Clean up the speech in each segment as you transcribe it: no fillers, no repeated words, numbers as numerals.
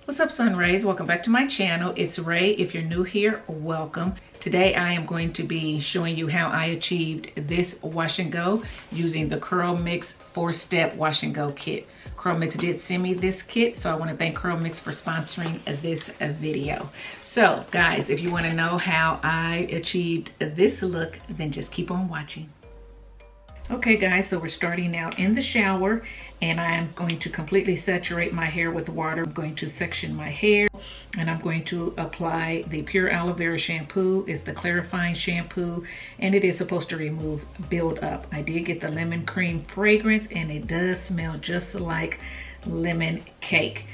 What's up, Sun Rays? Welcome back to my channel. It's Ray. If you're new here, welcome. Today I am going to be showing you how I achieved this wash and go using the CurlMix 4-step wash and go kit. CurlMix did send me this kit, so I want to thank CurlMix for sponsoring this video. So guys, if you want to know how I achieved this look, then just keep on watching. Okay guys, so we're starting out in the shower and I'm going to completely saturate my hair with water. I'm going to section my hair and I'm going to apply the pure aloe vera shampoo. It's the clarifying shampoo and it is supposed to remove buildup. I did get the lemon cream fragrance and it does smell just like lemon cake.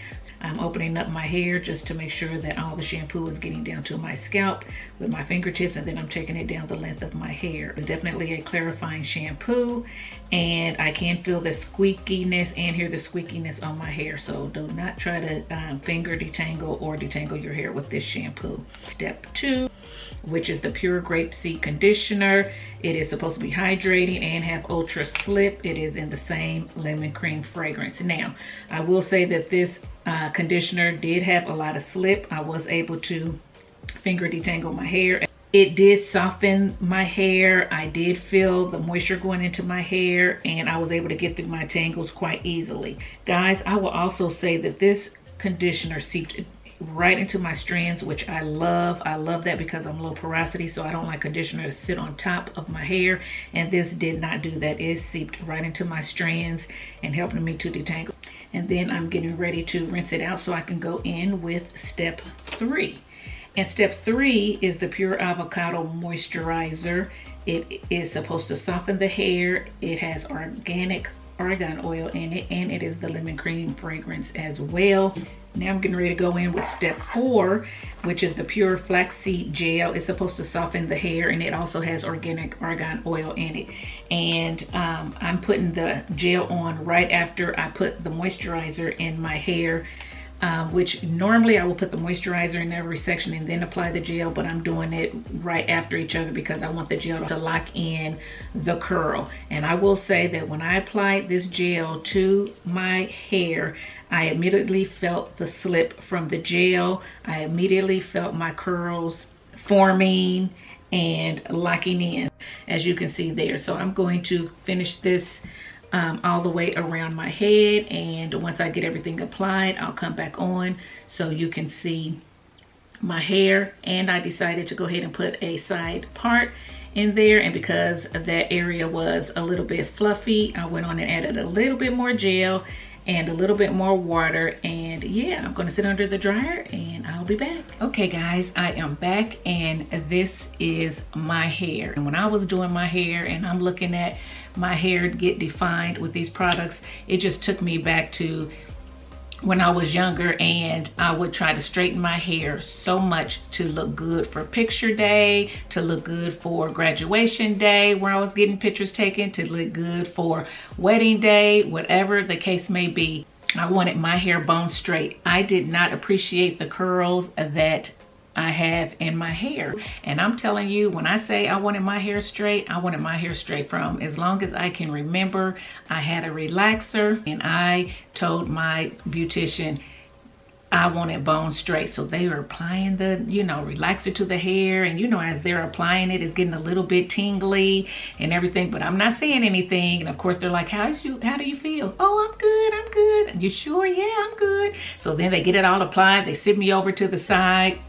I'm opening up my hair just to make sure that all the shampoo is getting down to my scalp with my fingertips, and then I'm taking it down the length of my hair. It's definitely a clarifying shampoo and I can feel the squeakiness and hear the squeakiness on my hair, so do not try to finger detangle or detangle your hair with this shampoo. Step 2, which is the pure grapeseed conditioner. It is supposed to be hydrating and have ultra slip. It is in the same lemon cream fragrance. Now I will say that this conditioner did have a lot of slip. I was able to finger detangle my hair. It did soften my hair. I did feel the moisture going into my hair and I was able to get through my tangles quite easily. Guys, I will also say that this conditioner seeped right into my strands, which I love. I love that because I'm low porosity, so I don't like conditioner to sit on top of my hair, and this did not do that. It seeped right into my strands and helping me to detangle. And then I'm getting ready to rinse it out so I can go in with step 3. And step 3 is the pure avocado moisturizer. It is supposed to soften the hair. It has organic argan oil in it, and it is the lemon cream fragrance as well. Now I'm getting ready to go in with step 4, which is the pure flaxseed gel. It's supposed to soften the hair and it also has organic argan oil in it. And I'm putting the gel on right after I put the moisturizer in my hair, which normally I will put the moisturizer in every section and then apply the gel, but I'm doing it right after each other because I want the gel to lock in the curl. And I will say that when I applied this gel to my hair, I immediately felt the slip from the gel. I immediately felt my curls forming and locking in, as you can see there. So I'm going to finish this all the way around my head, and once I get everything applied, I'll come back on so you can see my hair. And I decided to go ahead and put a side part in there, and because that area was a little bit fluffy, I went on and added a little bit more gel and a little bit more water. And yeah, I'm gonna sit under the dryer and I'll be back. Okay guys, I am back and this is my hair. And when I was doing my hair and I'm looking at my hair get defined with these products, it just took me back to when I was younger and I would try to straighten my hair so much to look good for picture day, to look good for graduation day where I was getting pictures taken, to look good for wedding day, whatever the case may be. I wanted my hair bone straight. I did not appreciate the curls that I have in my hair. And I'm telling you, when I say I wanted my hair straight, I wanted my hair straight from as long as I can remember. I had a relaxer and I told my beautician I wanted bone straight. So they were applying the, relaxer to the hair, and as they're applying it, it's getting a little bit tingly and everything, but I'm not saying anything. And of course they're like, how do you feel? Oh, I'm good. You sure? Yeah, I'm good. So then they get it all applied. They sit me over to the side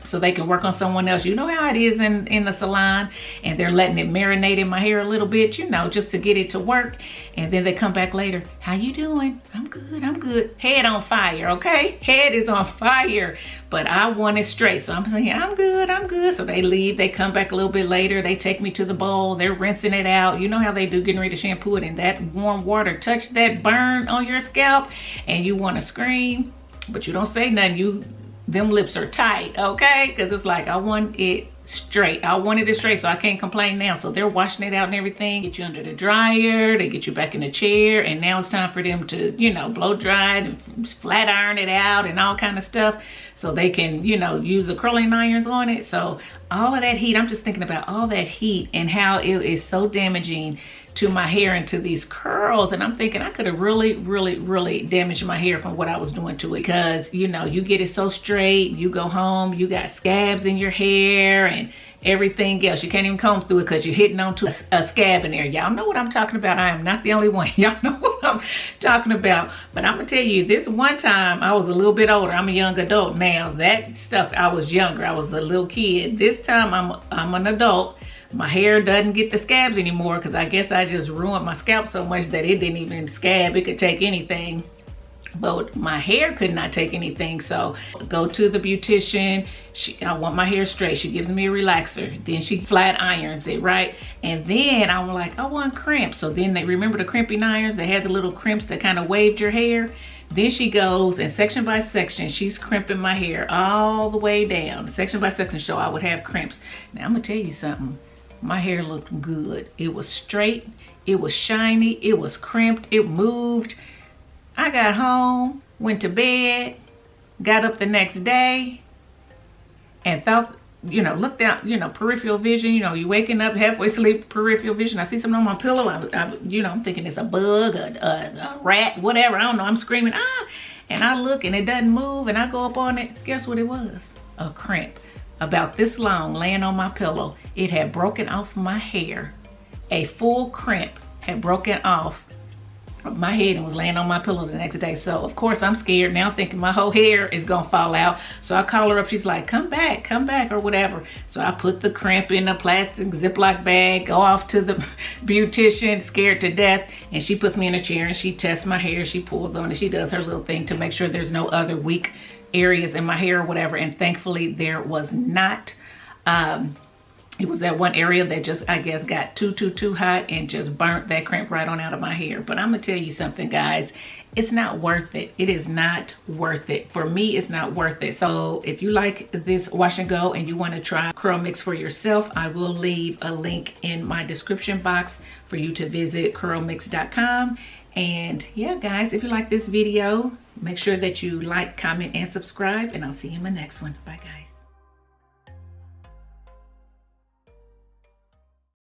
so they can work on someone else. You know how it is in the salon, and they're letting it marinate in my hair a little bit, just to get it to work. And then they come back later, how you doing? I'm good. Head on fire, okay? Head is on fire, but I want it straight. So I'm saying, I'm good. So they leave, they come back a little bit later, they take me to the bowl, they're rinsing it out. You know how they do, getting ready to shampoo it, and that warm water touch that burn on your scalp, and you want to scream, but you don't say nothing. Them lips are tight, okay? Because it's like, I want it straight. I wanted it straight, so I can't complain now. So they're washing it out and everything. Get you under the dryer, they get you back in the chair, and now it's time for them to, blow dry and flat iron it out and all kind of stuff so they can, use the curling irons on it. So all of that heat, I'm just thinking about all that heat and how it is so damaging to my hair and to these curls, and I'm thinking I could have really damaged my hair from what I was doing to it, because you know, you get it so straight, you go home, you got scabs in your hair and everything else. You can't even comb through it because you're hitting onto a scab in there. Y'all know what I'm talking about. I am not the only one. Y'all know what I'm talking about. But I'm gonna tell you, this one time I was a little bit older. I'm a young adult now. That stuff, I was younger. I was a little kid. This time I'm an adult. My hair doesn't get the scabs anymore because I guess I just ruined my scalp so much that it didn't even scab. It could take anything. But my hair could not take anything. So go to the beautician. I want my hair straight. She gives me a relaxer. Then she flat irons it, right? And then I'm like, I want crimps. So then they remember the crimping irons. They had the little crimps that kind of waved your hair. Then she goes and section by section, she's crimping my hair all the way down. Section by section, so I would have crimps. Now I'm gonna tell you something. My hair looked good. It was straight. It was shiny. It was crimped. It moved. I got home, went to bed, got up the next day, and thought, you know, looked out, you know, peripheral vision, you know, you waking up halfway asleep, peripheral vision. I see something on my pillow. You know, I'm thinking it's a bug, a rat, whatever. I don't know. I'm screaming, ah! And I look and it doesn't move, and I go up on it. Guess what it was? A crimp. About this long, laying on my pillow. It had broken off my hair. A full crimp had broken off my head and was laying on my pillow the next day. So of course I'm scared now, thinking my whole hair is gonna fall out. So I call her up. She's like, come back or whatever. So I put the crimp in a plastic Ziploc bag, go off to the beautician, scared to death, and she puts me in a chair and she tests my hair. She pulls on it. She does her little thing to make sure there's no other weak areas in my hair or whatever. And thankfully there was not. It was that one area that just, I guess, got too hot and just burnt that crimp right on out of my hair. But I'm gonna tell you something, guys. It's not worth it. It is not worth it. For me, it's not worth it. So if you like this wash and go and you want to try CurlMix for yourself, I will leave a link in my description box for you to visit CurlMix.com. And yeah, guys, if you like this video, make sure that you like, comment, and subscribe. And I'll see you in my next one. Bye, guys.